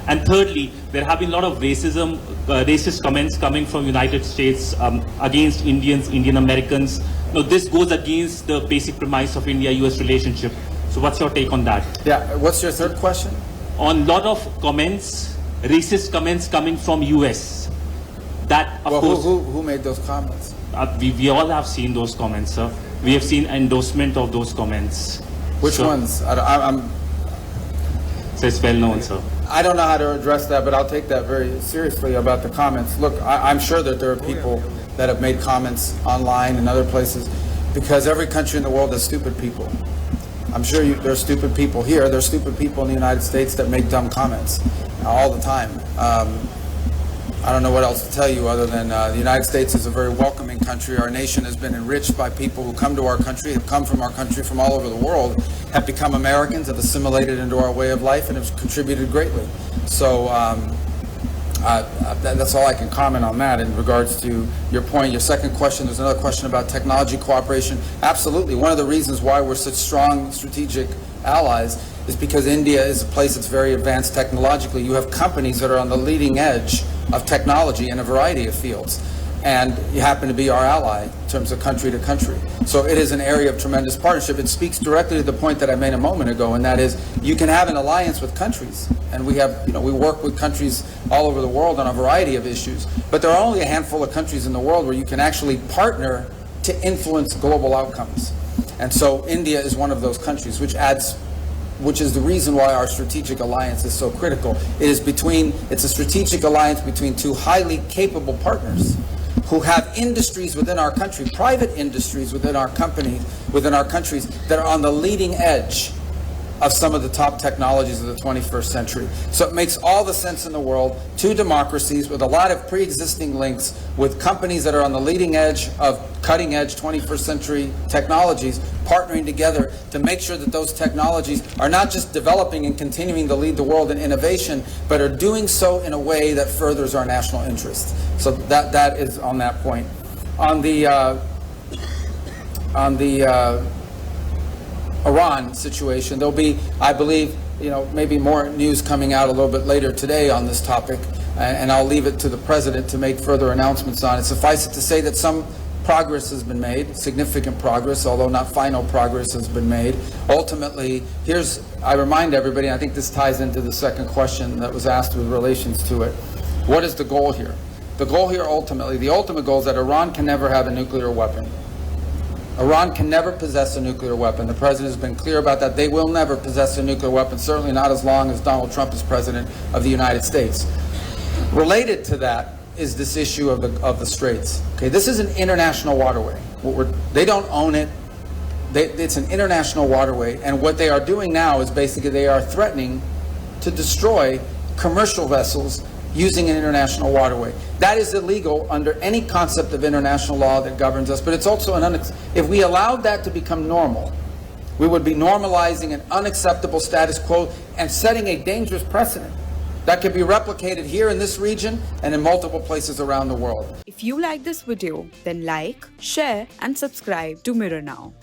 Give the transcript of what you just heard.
And thirdly, there have been a lot of racist comments coming from United States against Indians, Indian Americans. Now, this goes against the basic premise of India-US relationship. So what's your take on that? Yeah, what's your third question? On a lot of comments, racist comments coming from US. That, of course, who made those comments? we all have seen those comments, sir. We have seen endorsement of those comments. Which ones? So it's well known, sir. I don't know how to address that, but I'll take that very seriously about the comments. Look, I'm sure that there are people that have made comments online and other places, because every country in the world has stupid people. I'm sure there are stupid people here. There are stupid people in the United States that make dumb comments all the time. I don't know what else to tell you other than the United States is a very welcoming country. Our nation has been enriched by people who come to our country, have come from our country from all over the world, have become Americans, have assimilated into our way of life, and have contributed greatly. So that's all I can comment on that in regards to your point. Your second question, there's another question about technology cooperation. Absolutely. One of the reasons why we're such strong strategic allies is because India is a place that's very advanced technologically. You have companies that are on the leading edge of technology in a variety of fields, and you happen to be our ally in terms of country to country. So it is an area of tremendous partnership. It speaks directly to the point that I made a moment ago, and that is you can have an alliance with countries, and we have, we work with countries all over the world on a variety of issues, but there are only a handful of countries in the world where you can actually partner to influence global outcomes. And so India is one of those countries, which is the reason why our strategic alliance is so critical. It's a strategic alliance between two highly capable partners who have industries within our country, private industries within our countries that are on the leading edge of some of the top technologies of the 21st century. So it makes all the sense in the world. Two democracies with a lot of pre-existing links with companies that are on the leading edge of cutting-edge 21st century technologies, partnering together to make sure that those technologies are not just developing and continuing to lead the world in innovation, but are doing so in a way that furthers our national interest. So that is on that point. On the Iran situation, there'll be, I believe, maybe more news coming out a little bit later today on this topic, and I'll leave it to the president to make further announcements on it. Suffice it to say that some progress has been made, significant progress, although not final progress has been made. Ultimately, I remind everybody, and I think this ties into the second question that was asked with relations to it. What is the goal here? The goal here ultimately, the ultimate goal is that Iran can never have a nuclear weapon. Iran can never possess a nuclear weapon. The president has been clear about that. They will never possess a nuclear weapon, certainly not as long as Donald Trump is president of the United States. Related to that is this issue of the Straits. Okay, this is an international waterway. They don't own it. It's an international waterway, and what they are doing now is basically they are threatening to destroy commercial vessels using an international waterway. That is illegal under any concept of international law that governs us, but it's also if we allowed that to become normal, we would be normalizing an unacceptable status quo and setting a dangerous precedent that could be replicated here in this region and in multiple places around the world. If you like this video, then like, share and subscribe to Mirror Now.